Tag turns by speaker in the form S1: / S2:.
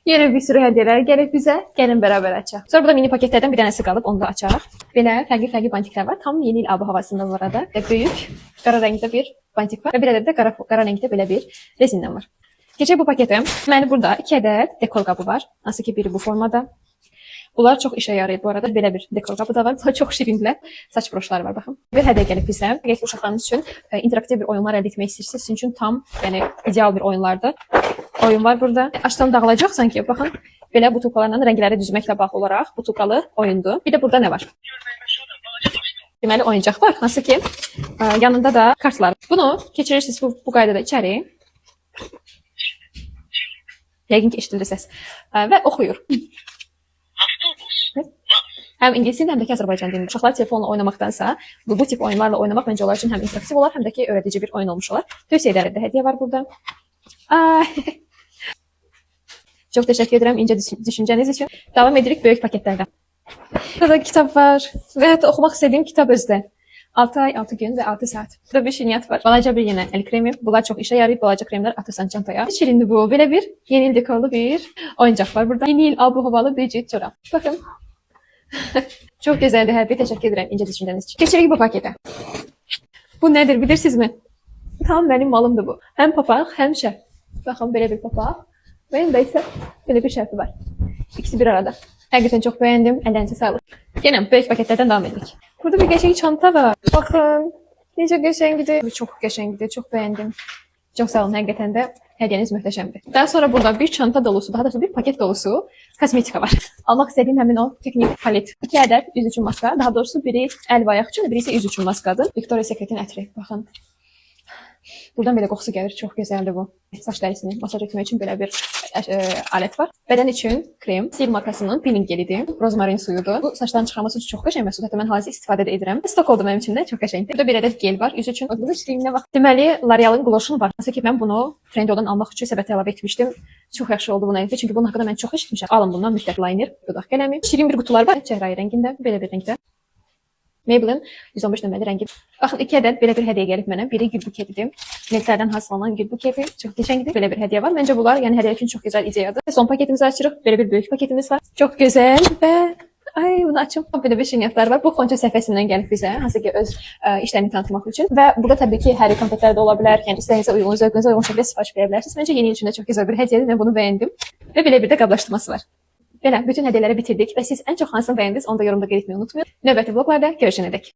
S1: Yenə bir sürü hədiyyələr gəlib bizə. Gəlin bərabər açaq. Sonra burada mini paketlərdən bir dənəsi qalıb, onu da açaq. Belə fərqli bantiklər var. Tam yeni il ab-havasında bu arada. Böyük, qara rəngdə bir bantik var və bir ədəd də qara rəngdə belə bir rezindən var. Keçək bu paketə. Deməli burada 2 ədəd dekor qabı var. Hansı ki biri bu formada. Bunlar çox işə yarayır bu arada. Belə bir dekor qabı da var. Bunlar çox şirinlər. Saç broşları var baxın. Bir hədiyyə gəlib bizə. Əgər uşaqlarınız üçün interaktiv bir oyunlar əldə etmək istəyirsiniz, sizin üçün tam, yəni ideal bir oyunlardır. Oyun var burada. Açdan dağılacaq sanki. Baxın, belə butulkalarla rəngləri düzməklə bağlı olaraq butulkalı oyundur. Bir də burada nə var? Deməli oyuncaq var. Hansı ki yanında da kartlar. Bunu keçirirsiniz bu qaydada içəri. Yəqin ki eşidildi səs. Və oxuyur. Həm ingilis dilində, həm də ki Azərbaycan dilində. Uşaqlar telefonla oynamaqdansa, bu tip oyunlarla oynamaq məncə onlar üçün həm interaktiv olar, həm də ki öyrədici bir oyun olmuş olar. Tövsiyə edərəm də hədiyyə var burada. Çox təşəkkür edirəm incə düşüncəniz üçün. Davam edirik böyük paketlərdən. Burada kitab var və hətta oxumaq istədiyim kitab özdə. 6 ay, 6 gün və 6 saat. Burada bir şirniyyat var. Balaca bir yenə əl kremi. Bunlar çox işə yarayır. Balaca kremlər atırsan çantaya. Şirindir bu. Belə bir yeni il dekorlu bir oyuncaq var burada. Yeni il ab-havalı bir cüt çorap. Bakın. Çok güzeldi Həbi. Təşəkkür edirəm incə düşüncəniz üçün. Keçirik bu paketə. Bu nədir bilirsinizmi? Tam mənim malımdır bu. Həm papaq, həm şərf. Baxın belə bir papaq. Və yanında isə belə bir şərfi var. İkisi bir arada. Həqiqətən çox bəyəndim. Əllərinizə sağlıq. Yenə böyük paketlərdən davam edirik. Burada bir qəşəng çanta var. Baxın. Necə qəşəngdir. Çox qəşəngdir. Çox bəyəndim. Çox sağ olun. Həqiqətən də hədiyyəniz möhtəşəmdir. Daha sonra burada bir çanta dolusu, daha doğrusu bir paket dolusu kosmetika var. Almaq istədiyim həmin o teknik palet. 2 ədəd üz üçün maska. Daha doğrusu biri əl və ayaq üçün, biri isə üz üçün maskadır. Victoria's Secret'in ətri. Baxın. Buradan belə qoxusu gəlir. Çox gözəldir bu. Saç dərisini masaj etmək üçün belə bir alət var. Bədən üçün krem. Sil markasının peeling gelidir. Rozmarin suyudur. Bu saçların çıxarması üçün çox qəşəng məhsul. Hətta mən hazır istifadə edirəm. Stok oldu mənim üçün də çox qəşəngdir. Burada bir ədəd gel var. Üz üçün. Burada istəyimə vaxt. Deməli, L'Oreal'ın gloşunu var. Nasıl ki mən bunu Trendyoldan almaq üçün səbətə əlavə etmişdim. Çox yaxşı oldu bunun əlində. Çünki bunun haqqında mən çox eşitmişəm. Alın bundan mütləq liner, dodaq qələmi. Şirin bir qutular var. Çəhrayı rəngində, belə bir rəngdə. Maybelline 115 nömrəli rəngi. Baxın 2 ədəd belə bir hədiyyə gəlib mənə. Biri gül buketidir. Lentlərdən hazırlanan gül buketi. Çox qəşəngdir. Belə bir hədiyyə var. Məncə bunlar yəni hədiyyə üçün çox gözəl ideyadır. Son paketimizi açırıq. Belə bir böyük paketimiz var. Çox gözəl və ay bunu açım. Belə bir şirniyyatlar var. Bu Xonça səhifəsindən gəlib bizə. Hansı ki öz işlərini tanıtmaq üçün. Və burada təbii ki hər konfetlər də ola bilər. Yəni istəyinizə uyğun, zövqünüzə uyğun şəkildə sifariş verə bilərsiniz. Məncə yeni il üçün də çox gözəl bir hədiyyədir. Mən bunu bəyəndim. Və belə bir də qablaşdırması var. Belə bütün hədiyyələri bitirdik və siz ən çox hansını bəyəndiniz, onu da yorumda qeyd etməyi unutmayın. Növbəti vloqlarda görüşənədək.